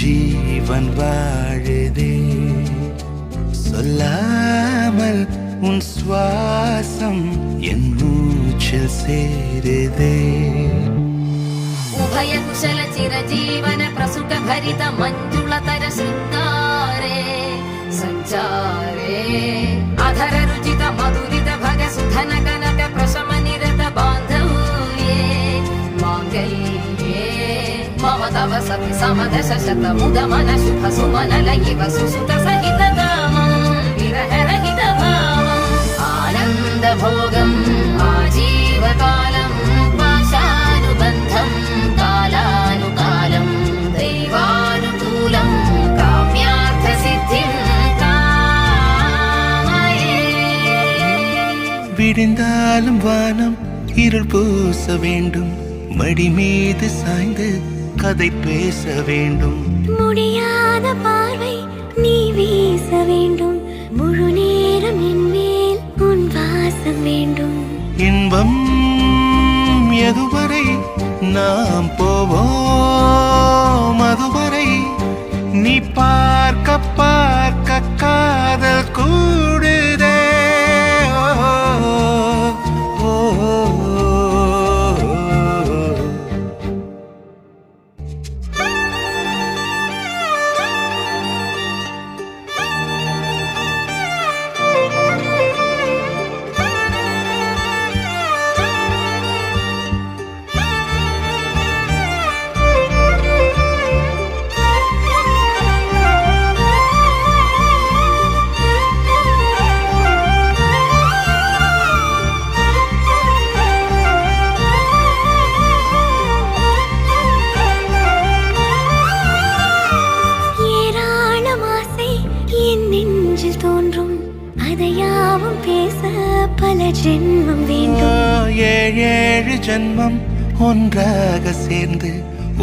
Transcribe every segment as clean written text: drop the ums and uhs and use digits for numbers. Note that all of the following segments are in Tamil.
ஜீவன் வாழுதே சொல்லாமல் உன் சுவாசம் என் மூச்சில் சேருதே उभय कुशल चिरजीवन प्रसुख भरित मंजुलतर शृंगारे संचारे अधर रुचित मधुरित भग सुधन कनक प्रशम निरत बांधव्ये मांगल्ये मम तव सति समदश शत मुद मन शुभ सुमन लयिव सुसुत सहित कामं विरह रहित भावम् आनंद भोगम् आजीवकालं पाशानुबन्धं कालानुकालं दैवानुकूलं काम्यार्थ सिद्धिं कामये விடிந்தாலும் வானம் இருள் பூச வேண்டும் மடி மீது சாய்ந்து கதை பேச வேண்டும் முடியாத பார்வை நீ வீச வேண்டும் முழு நேரம் என் மேல் உன் வாசம் வேண்டும் இன்பம் எதுவரை நாம் போவோம் அதுவரை நீ பார்க்க பார்க்க காதல் கூடுதே ஓ, ஓ, ஓ, ஓ. ஏராளம் ஆசை என் நெஞ்சில் தோன்றும் அதையாவும் பேச பல ஜென்மம் வேண்டும் ஏழு ஜன்மம் ஒன்றாக சேர்ந்து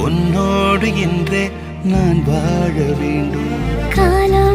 உன்னோடு இன்றே நான் வாழ வேண்டும் காலம்